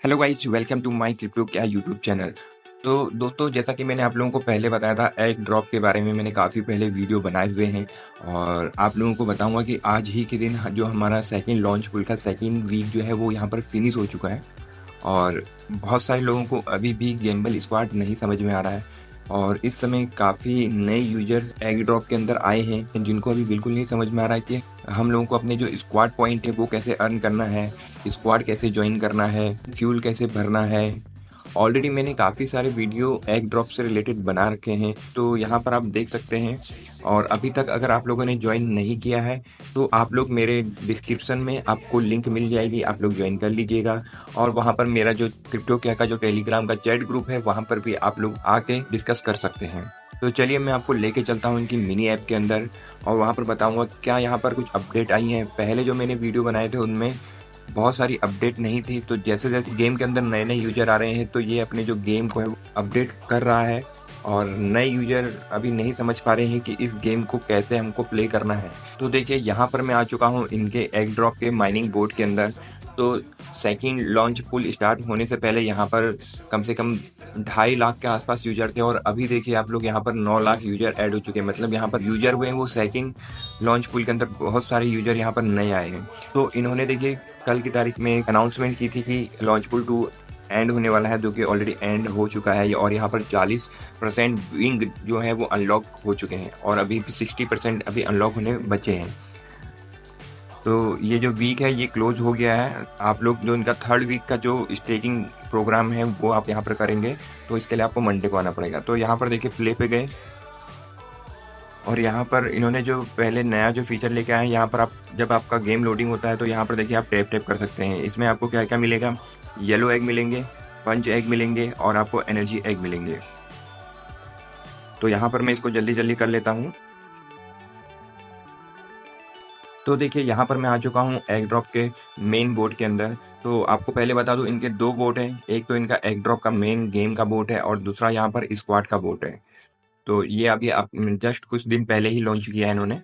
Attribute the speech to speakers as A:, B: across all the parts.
A: Hello guys, welcome to my crypto क्या YouTube channel. तो दोस्तों, जैसा कि मैंने आप लोगों को पहले बताया था, एग ड्रॉप के बारे में मैंने काफ़ी पहले वीडियो बनाए हुए हैं और आप लोगों को बताऊंगा कि आज ही के दिन जो हमारा सेकंड लॉन्च पुल का सेकंड वीक जो है वो यहाँ पर फिनिश हो चुका है। और बहुत सारे लोगों को अभी भी गैम्बल स्क्वाड नहीं समझ में आ रहा है और इस समय काफ़ी नए यूजर्स एग ड्रॉप के अंदर आए हैं जिनको अभी बिल्कुल नहीं समझ में आ रहा है कि हम लोगों को अपने जो स्क्वाड पॉइंट है वो कैसे अर्न करना है, स्क्वाड कैसे ज्वाइन करना है, फ्यूल कैसे भरना है। ऑलरेडी मैंने काफ़ी सारे वीडियो एग ड्रॉप से रिलेटेड बना रखे हैं, तो यहाँ पर आप देख सकते हैं। और अभी तक अगर आप लोगों ने ज्वाइन नहीं किया है तो आप लोग मेरे डिस्क्रिप्शन में आपको लिंक मिल जाएगी, आप लोग ज्वाइन कर लीजिएगा। और वहाँ पर मेरा जो क्रिप्टो क्या का जो टेलीग्राम का चैट ग्रुप है वहाँ पर भी आप लोग आके डिस्कस कर सकते हैं। तो चलिए मैं आपको लेके चलता हूँ इनकी मिनी ऐप के अंदर और वहाँ पर बताऊँगा क्या यहाँ पर कुछ अपडेट आई हैं। पहले जो मैंने वीडियो बनाए थे उनमें बहुत सारी अपडेट नहीं थी, तो जैसे जैसे गेम के अंदर नए नए यूजर आ रहे हैं तो ये अपने जो गेम को है अपडेट कर रहा है और नए यूजर अभी नहीं समझ पा रहे हैं कि इस गेम को कैसे हमको प्ले करना है। तो देखिए यहाँ पर मैं आ चुका हूँ इनके एग ड्रॉप के माइनिंग बोर्ड के अंदर। तो सेकंड लॉन्च पुल स्टार्ट होने से पहले यहाँ पर कम से कम 2.5 लाख के आसपास यूजर थे और अभी देखिए आप लोग यहाँ पर 9 लाख यूजर ऐड हो चुके हैं। मतलब यहाँ पर यूजर हुए हैं वो सेकंड लॉन्च पुल के अंदर बहुत सारे यूजर यहाँ पर नए आए हैं। तो इन्होंने देखिए कल की तारीख में एक अनाउंसमेंट की थी कि लॉन्च पुल 2 एंड होने वाला है, जो कि ऑलरेडी एंड हो चुका है और यहाँ पर 40% विंग जो है वो अनलॉक हो चुके हैं और अभी भी 60% अभी अनलॉक होने बचे हैं। तो ये जो वीक है ये क्लोज हो गया है। आप लोग जो इनका थर्ड वीक का जो स्टेकिंग प्रोग्राम है वो आप यहाँ पर करेंगे, तो इसके लिए आपको मंडे को आना पड़ेगा। तो यहाँ पर देखिए प्ले पे गए और यहाँ पर इन्होंने जो पहले नया जो फीचर लेके आए हैं, यहाँ पर आप जब आपका गेम लोडिंग होता है तो यहाँ पर देखिए आप टैप टैप कर सकते हैं। इसमें आपको क्या क्या मिलेगा, येलो एग मिलेंगे, पंच एग मिलेंगे और आपको एनर्जी एग मिलेंगे। तो यहाँ पर मैं इसको जल्दी जल्दी कर लेता हूँ। तो देखिए यहाँ पर मैं आ चुका हूँ एग ड्रॉप के मेन बोर्ड के अंदर। तो आपको पहले बता दूँ इनके 2 बोट हैं, एक तो इनका एग ड्रॉप का मेन गेम का बोट है और दूसरा यहाँ पर स्क्वाड का बोट है। तो ये अभी आप जस्ट कुछ दिन पहले ही लॉन्च किया है इन्होंने।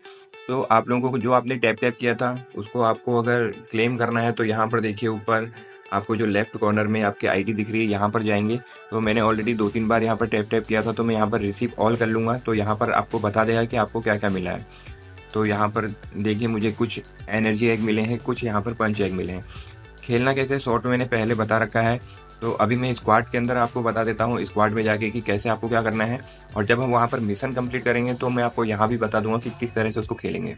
A: तो आप लोगों को जो आपने टैप टैप किया था उसको आपको अगर क्लेम करना है तो यहाँ पर देखिए ऊपर आपको जो लेफ्ट कॉर्नर में आपकी आईडी दिख रही है यहाँ पर जाएंगे। तो मैंने ऑलरेडी 2-3 बार यहाँ पर टैप टैप किया था, तो मैं यहाँ पर रिसीव ऑल कर लूँगा तो यहाँ पर आपको बता देगा कि आपको क्या क्या मिला है। तो यहाँ पर देखिए मुझे कुछ एनर्जी एग मिले हैं, कुछ यहाँ पर पंच एग मिले हैं। खेलना कैसे शॉर्ट में मैंने पहले बता रखा है। तो अभी मैं स्क्वाड के अंदर आपको बता देता हूँ स्क्वाड में जाके कि कैसे आपको क्या करना है, और जब हम वहाँ पर मिशन कंप्लीट करेंगे तो मैं आपको यहाँ भी बता दूंगा कि किस तरह से उसको खेलेंगे।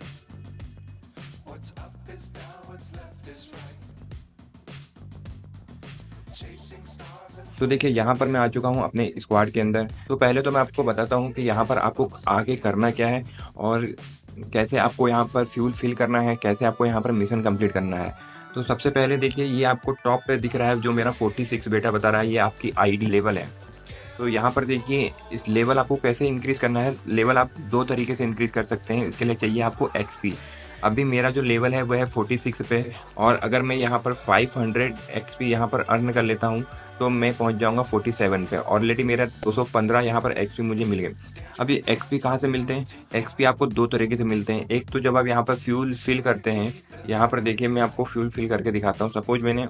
A: तो देखिए यहाँ पर मैं आ चुका हूँ अपने स्क्वाड के अंदर। तो पहले तो मैं आपको बताता हूँ कि यहाँ पर आपको आगे करना क्या है और कैसे आपको यहाँ पर फ्यूल फिल करना है, कैसे आपको यहाँ पर मिशन कंप्लीट करना है। तो सबसे पहले देखिए ये आपको टॉप पे दिख रहा है जो मेरा 46 बेटा बता रहा है, ये आपकी आईडी लेवल है। तो यहाँ पर देखिए इस लेवल आपको कैसे इंक्रीज़ करना है। लेवल आप 2 तरीके से इंक्रीज़ कर सकते हैं। इसके लिए चाहिए आपको एक्सपी। अभी मेरा जो लेवल है वो है 46 पे, और अगर मैं यहाँ पर 500 एक्सपी यहाँ पर अर्न कर लेता हूँ तो मैं पहुँच जाऊँगा 47 पे। ऑलरेडी मेरा 215 यहाँ पर एक्सपी मुझे मिल गए। अभी एक्सपी कहाँ से मिलते हैं? एक्सपी आपको 2 तरीके से मिलते हैं। एक तो जब आप यहाँ पर फ्यूल फिल करते हैं, यहाँ पर देखिए मैं आपको फ्यूल फिल करके दिखाता हूँ। सपोज मैंने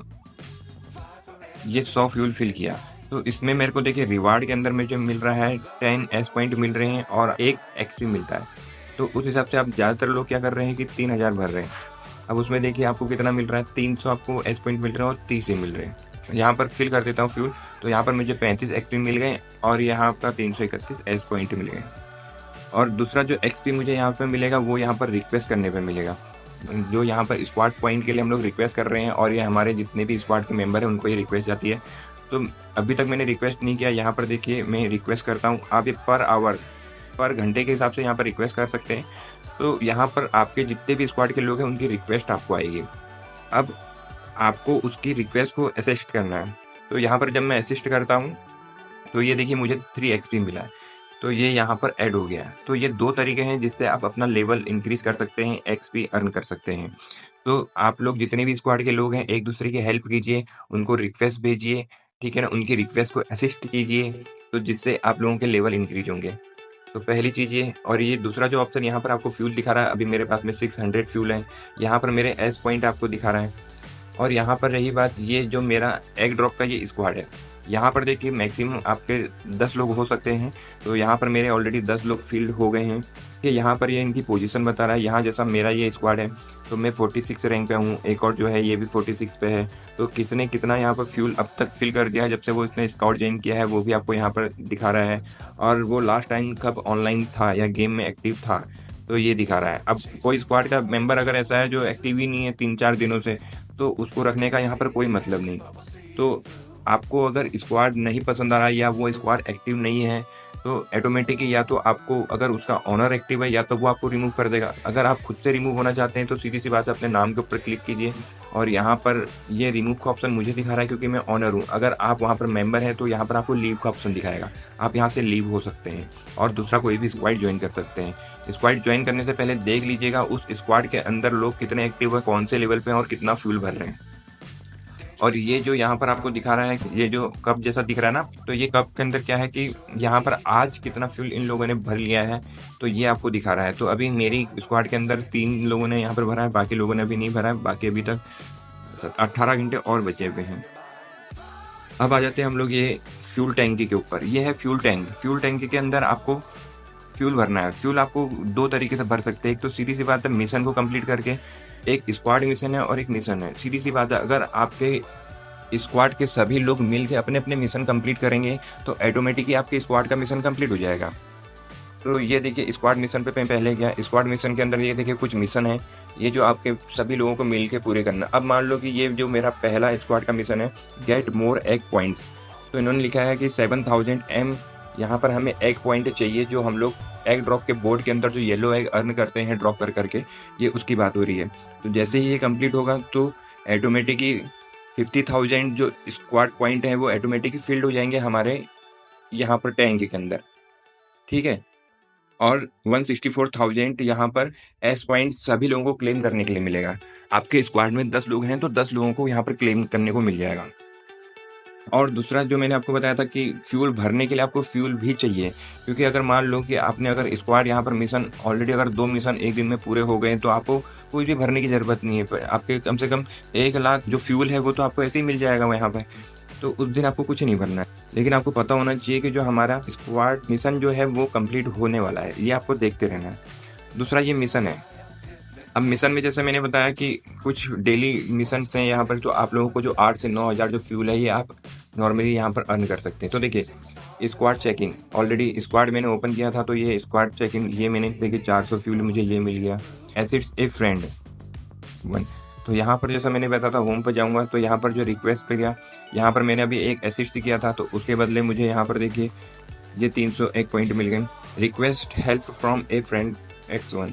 A: ये 100 फ्यूल फिल किया, तो इसमें मेरे को देखिए रिवार्ड के अंदर मुझे मिल रहा है 10 एस पॉइंट मिल रहे हैं और 1 एक्सपी मिलता है। तो उस हिसाब से आप ज़्यादातर लोग क्या कर रहे हैं कि 3000 भर रहे हैं। अब उसमें देखिए आपको कितना मिल रहा है, 300 आपको एस पॉइंट मिल रहे हैं और 30 मिल रहे हैं। यहाँ पर फिल कर देता हूँ फ्यूल, तो यहाँ पर मुझे 35 एक्सपी मिल गए और यहाँ पर 331 एस पॉइंट मिल गए। और दूसरा जो एक्सपी मुझे यहाँ पर मिलेगा वो यहाँ पर रिक्वेस्ट करने पर मिलेगा। जो यहाँ पर स्क्वाड पॉइंट के लिए हम लोग रिक्वेस्ट कर रहे हैं और ये हमारे जितने भी स्क्वाड के मेंबर हैं उनको ये रिक्वेस्ट जाती है। तो अभी तक मैंने रिक्वेस्ट नहीं किया। यहाँ पर देखिए मैं रिक्वेस्ट करता हूँ। आप ये पर आवर, पर घंटे के हिसाब से यहाँ पर रिक्वेस्ट कर सकते हैं। तो यहाँ पर आपके जितने भी स्क्वाड के लोग हैं उनकी रिक्वेस्ट आपको आएगी। अब आपको उसकी रिक्वेस्ट को असिस्ट करना है। तो यहाँ पर जब मैं असिस्ट करता हूँ तो ये देखिए मुझे 3 एक्सपी मिला है, तो ये यहाँ पर ऐड हो गया है। तो ये 2 तरीके हैं जिससे आप अपना लेवल इंक्रीज़ कर सकते हैं, एक्सपी अर्न कर सकते हैं। तो आप लोग जितने भी स्क्वाड के लोग हैं एक दूसरे की हेल्प कीजिए, उनको रिक्वेस्ट भेजिए, ठीक है ना? उनकी रिक्वेस्ट को असिस्ट कीजिए, तो जिससे आप लोगों के लेवल इंक्रीज होंगे। तो पहली चीज़ ये। और ये दूसरा जो ऑप्शन यहाँ पर आपको फ्यूल दिखा रहा है, अभी मेरे पास में 600 फ्यूल है। यहाँ पर मेरे एस पॉइंट आपको दिखा रहा है। और यहाँ पर रही बात, ये जो मेरा एग ड्रॉप का ये स्क्वाड है, यहाँ पर देखिए मैक्सिमम आपके 10 लोग हो सकते हैं। तो यहाँ पर मेरे ऑलरेडी 10 लोग फील्ड हो गए हैं कि यहाँ पर ये इनकी पोजीशन बता रहा है। यहाँ जैसा मेरा ये स्क्वाड है तो मैं 46 रैंक पे हूँ, एक और जो है ये भी 46 पे है। तो किसने कितना यहाँ पर फ्यूल अब तक फिल कर दिया है जब से वो इसने स्काउट ज्वाइन किया है, वो भी आपको यहाँ पर दिखा रहा है। और वो लास्ट टाइम कब ऑनलाइन था या गेम में एक्टिव था तो ये दिखा रहा है। अब कोई स्क्वाड का मेंबर अगर ऐसा है जो एक्टिव ही नहीं है 3-4 दिनों से, तो उसको रखने का यहाँ पर कोई मतलब नहीं। तो आपको अगर स्क्वाड नहीं पसंद आ रहा है या वो स्क्वाड एक्टिव नहीं है तो ऑटोमेटिकली या तो आपको, अगर उसका ऑनर एक्टिव है या तो वो आपको रिमूव कर देगा। अगर आप खुद से रिमूव होना चाहते हैं तो सीधी सी बात है, अपने नाम के ऊपर क्लिक कीजिए और यहाँ पर ये रिमूव का ऑप्शन मुझे दिखा रहा है क्योंकि मैं ऑनर हूँ। अगर आप वहाँ पर मेंबर हैं तो यहाँ पर आपको लीव का ऑप्शन दिखाएगा, आप यहाँ से लीव हो सकते हैं और दूसरा कोई भी स्क्वाड ज्वाइन कर सकते हैं। स्क्वाड ज्वाइन करने से पहले देख लीजिएगा उस स्क्वाड के अंदर लोग कितने एक्टिव है, कौन से लेवल पे हैं और कितना फ्यूल भर रहे हैं। और ये जो यहाँ पर आपको दिखा रहा है, ये जो कप जैसा दिख रहा है ना, तो ये कप के अंदर क्या है कि यहाँ पर आज कितना फ्यूल इन लोगों ने भर लिया है तो ये आपको दिखा रहा है। तो अभी मेरी स्क्वाड के अंदर 3 लोगों ने यहाँ पर भरा है, बाकी लोगों ने अभी नहीं भरा है, बाकी अभी तक 18 घंटे और बचे हुए हैं। अब आ जाते हैं हम लोग ये फ्यूल टैंकी के ऊपर। ये है फ्यूल टैंक। फ्यूल टैंकी के अंदर आपको फ्यूल भरना है। फ्यूल आपको 2 तरीके से भर सकते हैं। एक तो सीधी सी बात है, मिशन को कंप्लीट करके, एक स्क्वाड मिशन है और एक मिशन है। सीधी सी बात है, अगर आपके स्क्वाड के सभी लोग मिल के अपने अपने मिशन कंप्लीट करेंगे तो ऑटोमेटिकली आपके स्क्वाड का मिशन कंप्लीट हो जाएगा। तो ये देखिए स्क्वाड मिशन पे मैं पहले गया। स्क्वाड मिशन के अंदर ये देखिए कुछ मिशन है, ये जो आपके सभी लोगों को मिल के पूरे करना। अब मान लो कि ये जो मेरा पहला स्क्वाड का मिशन है, गेट मोर एग पॉइंट्स, तो इन्होंने लिखा है कि 7000 M यहाँ पर हमें एग पॉइंट चाहिए, जो हम लोग एग ड्रॉप के बोर्ड के अंदर जो येलो एग अर्न करते हैं ड्रॉप कर करके, ये उसकी बात हो रही है। तो जैसे ही ये कंप्लीट होगा तो ऑटोमेटिकली 50,000 जो स्क्वाड पॉइंट है वो ऑटोमेटिकली फिल्ड हो जाएंगे हमारे यहाँ पर टैंक के अंदर, ठीक है। और 164,000 यहाँ पर एस पॉइंट सभी लोगों को क्लेम करने के लिए मिलेगा। आपके स्क्वाड में 10 लोग हैं तो 10 लोगों को यहाँ पर क्लेम करने को मिल जाएगा। और दूसरा जो मैंने आपको बताया था कि फ्यूल भरने के लिए आपको फ्यूल भी चाहिए, क्योंकि अगर मान लो कि आपने अगर स्क्वाड यहाँ पर मिशन ऑलरेडी अगर 2 मिशन एक दिन में पूरे हो गए तो आपको कुछ भी भरने की ज़रूरत नहीं है। आपके कम से कम 1 लाख जो फ्यूल है वो तो आपको ऐसे ही मिल जाएगा यहाँ पर, तो उस दिन आपको कुछ नहीं भरना है। लेकिन आपको पता होना चाहिए कि जो हमारा स्क्वाड मिशन जो है वो कंप्लीट होने वाला है, ये आपको देखते रहना है। दूसरा ये मिशन है। अब मिशन में जैसे मैंने बताया कि कुछ डेली मिशंस हैं यहाँ पर, तो आप लोगों को जो 8 से 9 हज़ार जो फ्यूल है ये आप नॉर्मली यहाँ पर अर्न कर सकते हैं। तो देखिए स्क्वाड चेकिंग, ऑलरेडी स्क्वाड मैंने ओपन किया था तो ये स्क्वाड चेकिंग ये मैंने देखिए 400 फ्यूल मुझे ये मिल गया। एसिड्स ए फ्रेंड 1, तो यहाँ पर जैसा मैंने बताया था होम पर जाऊँगा तो यहाँ पर जो रिक्वेस्ट पे गया, यहाँ पर मैंने अभी एक एसिड्स किया था तो उसके बदले मुझे यहाँ पर देखिए ये 301 पॉइंट मिल गए। Request help from A friend X1,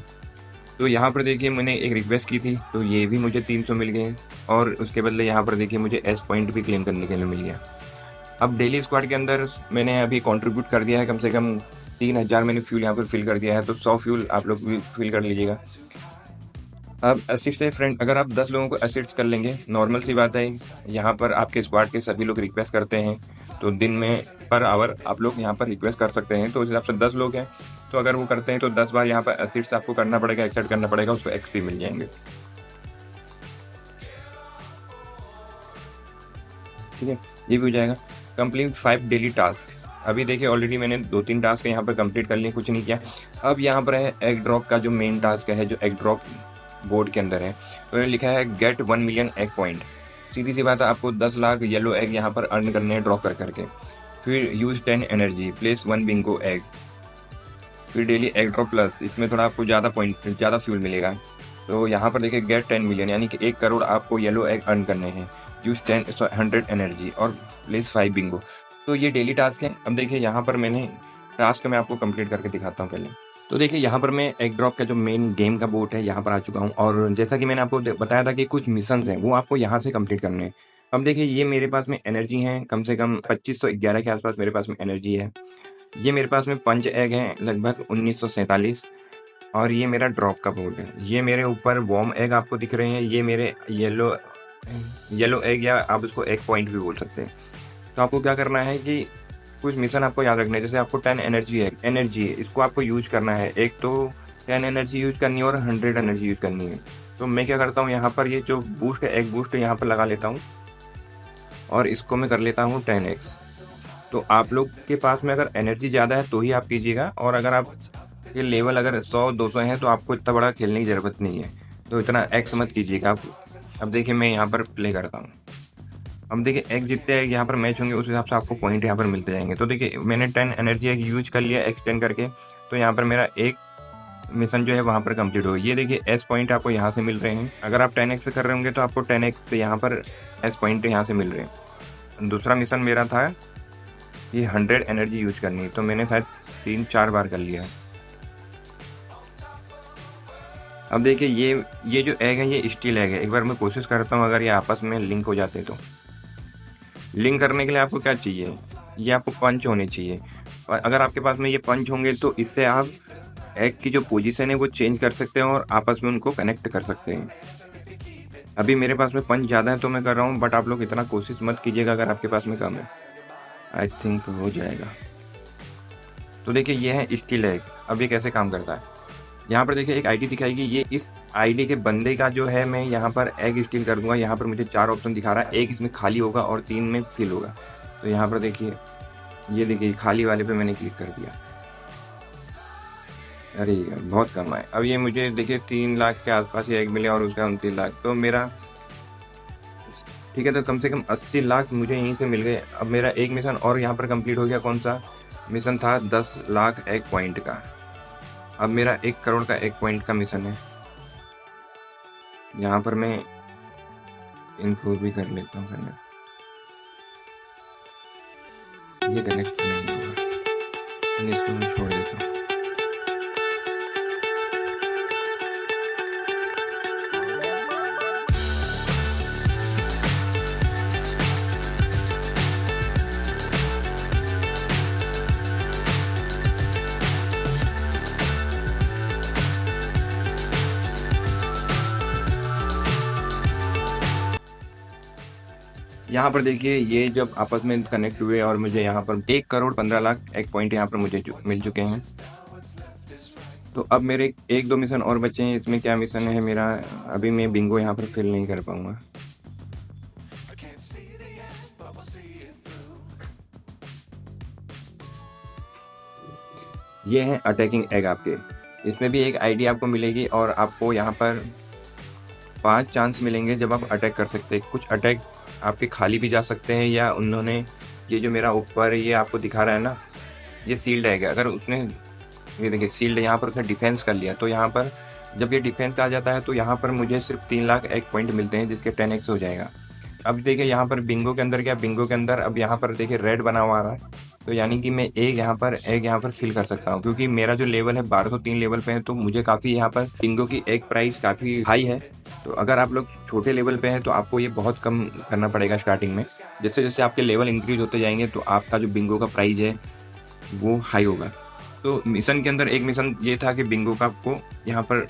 A: तो यहाँ पर देखिए मैंने एक रिक्वेस्ट की थी तो ये भी मुझे 300 मिल गए और उसके बदले यहाँ पर देखिए मुझे एस पॉइंट भी क्लेम करने के लिए मिल गया। अब डेली स्क्वाड के अंदर मैंने अभी कंट्रीब्यूट कर दिया है, कम से कम 3000 मैंने फ्यूल यहाँ पर फिल कर दिया है, तो 100 फ्यूल आप लोग भी फिल कर लीजिएगा। अब असिस्ट है फ्रेंड, अगर आप 10 लोगों को असिस्ट कर लेंगे, नॉर्मल सी बात है, यहाँ पर आपके स्क्वाड के सभी लोग रिक्वेस्ट करते हैं तो दिन में पर आवर आप लोग यहाँ पर रिक्वेस्ट कर सकते हैं। तो उस हिसाब से 10 लोग हैं तो अगर वो करते हैं तो 10 बार यहाँ पर असिस्ट आपको करना पड़ेगा, एक्सेप्ट करना पड़ेगा, उसको एक्सपी मिल जाएंगे, ठीक है। ये भी हो जाएगा। कंप्लीट 5 डेली टास्क, अभी देखिए ऑलरेडी मैंने 2-3 टास्क यहाँ पर कंप्लीट कर लिए, कुछ नहीं किया। अब यहाँ पर है एग ड्रॉप का जो मेन टास्क है, जो एग ड्रॉप बोर्ड के अंदर है, तो ये लिखा है गेट 1 मिलियन एग पॉइंट। सीधी सी बात है, आपको 10 लाख येलो एग यहाँ पर अर्न करने हैं ड्रॉप कर करके। फिर use 10 energy, place 1 Bingo egg. फिर डेली एग ड्रॉप प्लस, इसमें थोड़ा आपको ज़्यादा पॉइंट ज़्यादा फ्यूल मिलेगा। तो यहाँ पर देखिए गेट 10 मिलियन, यानी कि 1 करोड़ आपको येलो एग अर्न करने हैं। यूज 100 एनर्जी और प्लेस 5 बिंगो। तो ये डेली टास्क है। अब देखिए यहाँ पर मैंने टास्क मैं आपको कंप्लीट करके दिखाता हूँ पहले। तो देखिए यहाँ पर मैं एग ड्रॉप का जो मेन गेम का बोट है यहाँ पर आ चुका हूँ, और जैसा कि मैंने आपको बताया था कि कुछ मिशंस हैं वो आपको यहाँ से कंप्लीट करने हैं। अब देखिए ये मेरे पास में एनर्जी है, कम से कम 2511 के आसपास मेरे पास में एनर्जी है। ये मेरे पास में पंच एग है लगभग 1947, और ये मेरा ड्रॉप का बोर्ड है। ये मेरे ऊपर वॉर्म एग आपको दिख रहे हैं, ये मेरे येलो एग या आप इसको एग पॉइंट भी बोल सकते हैं। तो आपको क्या करना है कि कुछ मिशन आपको याद रखना है। जैसे आपको 10 एनर्जी है, इसको आपको यूज करना है। एक तो 10 एनर्जी यूज करनी है और 100 एनर्जी यूज करनी है। तो मैं क्या करता हूँ, यहाँ पर ये जो बूस्ट है, एग बूस्ट यहाँ पर लगा लेता हूँ और इसको मैं कर लेता हूँ 10x। तो आप लोग के पास में अगर एनर्जी ज़्यादा है तो ही आप कीजिएगा, और अगर आप ये लेवल अगर 100-200 है तो आपको इतना बड़ा खेलने की ज़रूरत नहीं है, तो इतना एक्स मत कीजिएगा आप। अब देखिए मैं यहाँ पर प्ले करता हूँ। अब देखिए एग जितने एग यहाँ पर मैच होंगे उस हिसाब से आपको पॉइंट यहाँ पर मिलते जाएंगे। तो देखिए मैंने 10 एनर्जी एग यूज कर लिया एक्सटेंड करके, तो यहाँ पर मेरा एक मिशन जो है वहाँ पर कंप्लीट होगा। ये देखिए एस पॉइंट आपको यहाँ से मिल रहे हैं। अगर आप 10x से कर रहे होंगे तो आपको 10x से यहाँ पर एस पॉइंट यहाँ से मिल रहे हैं। दूसरा मिशन मेरा था ये 100 एनर्जी यूज करनी, तो मैंने शायद 3-4 बार कर लिया। अब देखिए ये जो एग है ये स्टील एग है। एक बार मैं कोशिश करता हूँ अगर ये आपस में लिंक हो जाते तो। लिंक करने के लिए आपको क्या चाहिए, ये आपको पंच होने चाहिए, और अगर आपके पास में ये पंच होंगे तो इससे आप एग की जो पोजीशन है वो चेंज कर सकते हैं और आपस में उनको कनेक्ट कर सकते हैं। अभी मेरे पास में पंच ज़्यादा है तो मैं कर रहा हूँ, बट आप लोग इतना कोशिश मत कीजिएगा अगर आपके पास में कम है। आई थिंक हो जाएगा। तो देखिए ये है स्टील एग। अब ये कैसे काम करता है, यहाँ पर देखिए एक आईडी दिखाएगी, ये इस आईडी के बंदे का जो है मैं यहाँ पर एग स्टील कर दूंगा। यहाँ पर मुझे 4 ऑप्शन दिखा रहा है, एक इसमें खाली होगा और 3 में फिल होगा। तो यहाँ पर देखिए ये देखिए खाली वाले पे मैंने क्लिक कर दिया। अरे यार बहुत कम है। अब ये मुझे देखिए 3 लाख के आसपास ही एग मिले और उसका 29 लाख, तो मेरा ठीक है, तो कम से कम 80 लाख मुझे यहीं से मिल गए। अब मेरा एक मिशन और यहाँ पर कंप्लीट हो गया। कौन सा मिशन था, 10 लाख एग पॉइंट का। अब मेरा 1 करोड़ का एग पॉइंट का मिशन है। यहाँ पर मैं इनको भी कर लेता हूँ कनेक्ट। ये कनेक्ट नहीं होगा, चलिए इसको मैं छोड़ देता हूँ। यहाँ पर देखिए ये जब आपस में कनेक्ट हुए और मुझे यहाँ पर 1 करोड़ 15 लाख एग पॉइंट यहाँ पर मुझे मिल चुके हैं। तो अब मेरे 1-2 मिशन और बचे हैं। इसमें क्या मिशन है मेरा, अभी मैं बिंगो यहाँ पर फिल नहीं कर पाऊंगा। ये है अटैकिंग एग आपके। इसमें भी एक आईडी आपको मिलेगी और आपको यहाँ पर 5 चांस मिलेंगे जब आप अटैक कर सकते हैं। कुछ अटैक आपके खाली भी जा सकते हैं, या उन्होंने ये जो मेरा ऊपर ये आपको दिखा रहा है ना, ये सील्ड है। अगर उसने ये देखिए सील्ड यहाँ पर उसने डिफेंस कर लिया, तो यहाँ पर जब ये डिफेंस का आ जाता है तो यहाँ पर मुझे सिर्फ 3 लाख एग पॉइंट मिलते हैं, जिसके 10x हो जाएगा। अब देखिए यहाँ पर बिंगो के अंदर क्या, बिंगो के अंदर अब यहाँ पर देखिए रेड बना हुआ आ रहा है, तो यानी कि मैं एग यहाँ पर फिल कर सकता हूँ। क्योंकि मेरा जो लेवल है 1203 लेवल पे है, तो मुझे काफ़ी यहाँ पर बिंगो की एग प्राइस काफ़ी हाई है। तो अगर आप लोग छोटे लेवल पे हैं तो आपको ये बहुत कम करना पड़ेगा स्टार्टिंग में। जैसे जैसे आपके लेवल इंक्रीज होते जाएंगे तो आपका जो बिंगो का प्राइस है वो हाई होगा। तो मिशन के अंदर एक मिशन ये था कि बिंगो का आपको यहाँ पर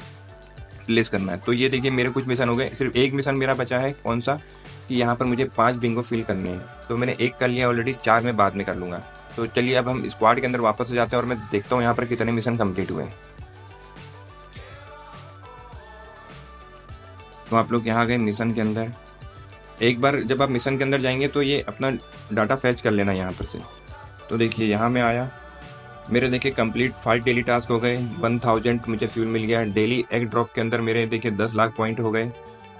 A: प्लेस करना है। तो ये देखिए मेरे कुछ मिशन हो गए, सिर्फ एक मिशन मेरा बचा है। कौन सा, कि यहाँ पर मुझे 5 बिंगो फिल करने हैं। तो मैंने 1 कर लिया ऑलरेडी, 4 मैं बाद में कर लूँगा। तो चलिए अब हम स्क्वाड के अंदर वापस से जाते हैं और मैं देखता हूँ यहाँ पर कितने मिशन कंप्लीट हुए। तो आप लोग यहाँ गए मिशन के अंदर। एक बार जब आप मिशन के अंदर जाएंगे तो ये अपना डाटा फैच कर लेना यहाँ पर से। तो देखिए यहाँ मैं आया, मेरे देखिए कंप्लीट 5 डेली टास्क हो गए, 1000 मुझे फ्यूल मिल गया। डेली एग ड्रॉप के अंदर मेरे देखिए 10 लाख पॉइंट हो गए,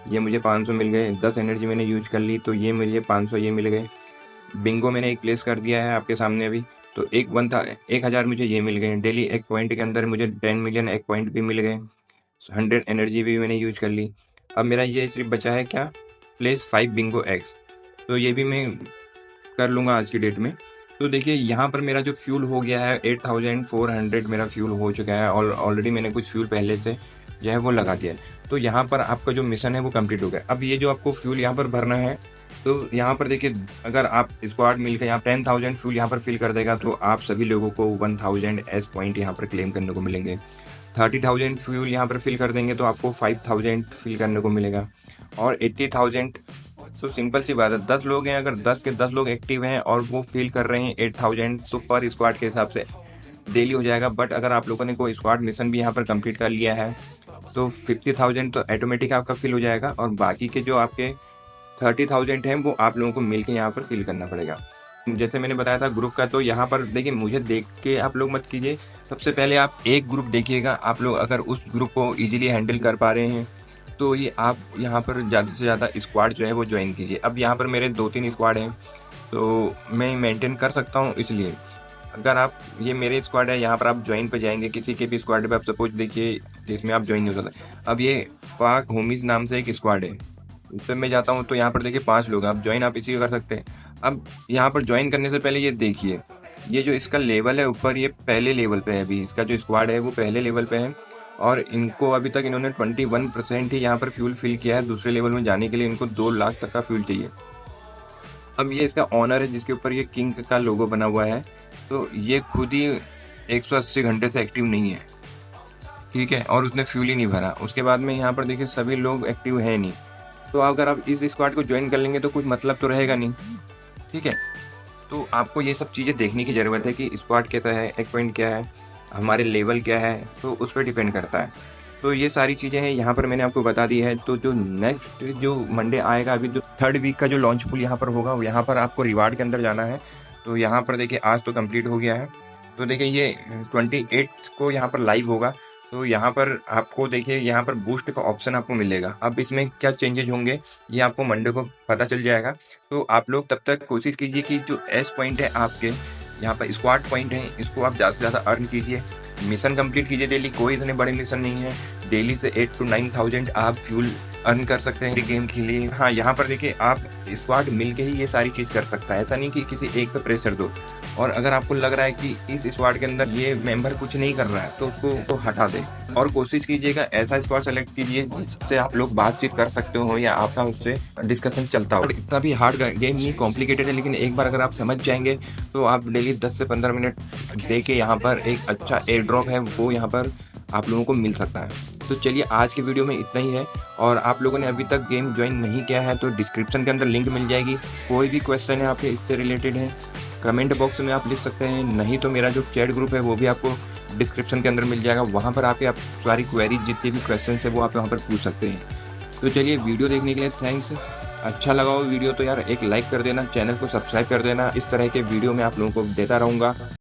A: ये मुझे 500 मिल गए। 10 एनर्जी मैंने यूज कर ली तो ये मुझे 500 ये मिल गए। बिंगो मैंने एक प्लेस कर दिया है आपके सामने अभी, तो 1000 मुझे ये मिल गए। डेली एग पॉइंट के अंदर मुझे 10 मिलियन एग पॉइंट भी मिल गए। 100 एनर्जी भी मैंने यूज कर ली। अब मेरा ये सिर्फ बचा है क्या, प्लेस 5 बिंगो एग्स, तो ये भी मैं कर लूँगा आज की डेट में। तो देखिए यहाँ पर मेरा जो फ्यूल हो गया है 8400 मेरा फ्यूल हो चुका है, और ऑलरेडी मैंने कुछ फ्यूल पहले से जो है वो लगा दिया है। तो यहाँ पर आपका जो मिशन है वो कंप्लीट हो गया। अब ये जो आपको फ्यूल यहाँ पर भरना है, तो यहाँ पर देखिए अगर आप स्क्वाड मिलकर यहाँ 10,000 फ्यूल यहाँ पर फिल कर देगा तो आप सभी लोगों को 1000 एस पॉइंट यहाँ पर क्लेम करने को मिलेंगे। 30,000 फ्यूल यहाँ पर फिल कर देंगे तो आपको 5000 फिल करने को मिलेगा, और 80,000। तो सिंपल सी बात है, 10 लोग हैं, अगर 10 के 10 लोग एक्टिव हैं और वो फील कर रहे हैं 8000, तो पर स्क्वाड के हिसाब से डेली हो जाएगा। बट अगर आप लोगों ने कोई स्क्वाड मिशन भी यहाँ पर कंप्लीट कर लिया है तो 50,000 तो ऑटोमेटिक आपका फिल हो जाएगा और बाकी के जो आपके 30,000 हैं वो आप लोगों को मिल के यहाँ पर फिल करना पड़ेगा। जैसे मैंने बताया था ग्रुप का, तो यहाँ पर देखिए मुझे देख के आप लोग मत कीजिए। सबसे पहले आप एक ग्रुप देखिएगा, आप लोग अगर उस ग्रुप को ईज़िली हैंडल कर पा रहे हैं तो ये आप यहाँ पर ज़्यादा से ज़्यादा स्क्वाड जो है वो जॉइन कीजिए। अब यहाँ पर मेरे 2-3 स्क्वाड हैं तो मैं मेंटेन कर सकता हूँ, इसलिए अगर आप ये मेरे स्क्वाड है यहाँ पर आप ज्वाइन पे जाएंगे किसी के भी स्क्वाड पे, आप सपोज देखिए इसमें आप ज्वाइन नहीं हो सकते। अब ये पाक होमीज नाम से एक स्क्वाड है, उस पर मैं जाता हूँ तो यहाँ पर देखिए 5 लोग आप ज्वाइन आप इसी को कर सकते हैं। अब यहाँ पर ज्वाइन करने से पहले ये देखिए, ये जो इसका लेवल है ऊपर ये पहले लेवल पे है, अभी इसका जो स्क्वाड है वो पहले लेवल पे है और इनको अभी तक इन्होंने 21% ही यहाँ पर फ्यूल फिल किया है। दूसरे लेवल में जाने के लिए इनको 2 लाख तक का फ्यूल चाहिए। अब ये इसका ऑनर है जिसके ऊपर ये किंग का लोगो बना हुआ है, तो ये खुद ही 180 घंटे से एक्टिव नहीं है, ठीक है, और उसने फ्यूल ही नहीं भरा। उसके बाद में यहाँ पर देखिए सभी लोग एक्टिव है नहीं, तो अगर आप इस स्क्वाड को ज्वाइन कर लेंगे तो कुछ मतलब तो रहेगा नहीं, ठीक है। तो आपको ये सब चीज़ें देखने की ज़रूरत है कि स्क्वाड कैसा है, एक पॉइंट क्या है, हमारे लेवल क्या है, तो उस पर डिपेंड करता है। तो ये सारी चीज़ें हैं यहाँ पर मैंने आपको बता दी है। तो जो नेक्स्ट जो मंडे आएगा, अभी जो 3rd वीक का जो लॉन्च पूल यहाँ पर होगा, यहाँ पर आपको रिवार्ड के अंदर जाना है। तो यहाँ पर देखिए आज तो कंप्लीट हो गया है, तो देखिए ये 28 को यहाँ पर लाइव होगा। तो यहाँ पर आपको देखिए यहाँ पर बूस्ट का ऑप्शन आपको मिलेगा। अब इसमें क्या चेंजेज होंगे ये आपको मंडे को पता चल जाएगा। तो आप लोग तब तक कोशिश कीजिए कि जो एस पॉइंट है आपके यहाँ पर स्क्वाड पॉइंट है, इसको आप ज़्यादा से ज़्यादा अर्न कीजिए, मिशन कंप्लीट कीजिए डेली। कोई इतने बड़े मिशन नहीं है, डेली से 8 to 9,000 आप फ्यूल अर्न कर सकते हैं गेम के लिए। हाँ, यहाँ पर देखिए आप स्क्वाड मिल के ही ये सारी चीज़ कर सकता है, ऐसा नहीं कि किसी एक पे प्रेशर दो। और अगर आपको लग रहा है कि इस स्क्वाड के अंदर ये मेंबर कुछ नहीं कर रहा है तो उसको तो हटा दे और कोशिश कीजिएगा ऐसा स्क्वाड सेलेक्ट कीजिए जिससे आप लोग बातचीत कर सकते हो या आपका उससे डिस्कशन चलता हो। इतना भी हार्ड गेम नहीं, कॉम्प्लिकेटेड है, लेकिन एक बार अगर आप समझ जाएंगे तो आप डेली 10 से 15 मिनट दे के यहाँ पर एक अच्छा एयर ड्रॉप है वो यहाँ पर आप लोगों को मिल सकता है। तो चलिए आज की वीडियो में इतना ही है, और आप लोगों ने अभी तक गेम ज्वाइन नहीं किया है तो डिस्क्रिप्शन के अंदर लिंक मिल जाएगी। कोई भी क्वेश्चन है आपके इससे रिलेटेड है कमेंट बॉक्स में आप लिख सकते हैं, नहीं तो मेरा जो चैट ग्रुप है वो भी आपको डिस्क्रिप्शन के अंदर मिल जाएगा। वहाँ पर आके आप सारी क्वेरी जितनी भी क्वेश्चन है वो आप वहाँ पर पूछ सकते हैं। तो चलिए वीडियो देखने के लिए थैंक्स। अच्छा लगा हो वीडियो तो यार एक लाइक कर देना, चैनल को सब्सक्राइब कर देना। इस तरह के वीडियो मैं आप लोगों को देता रहूँगा।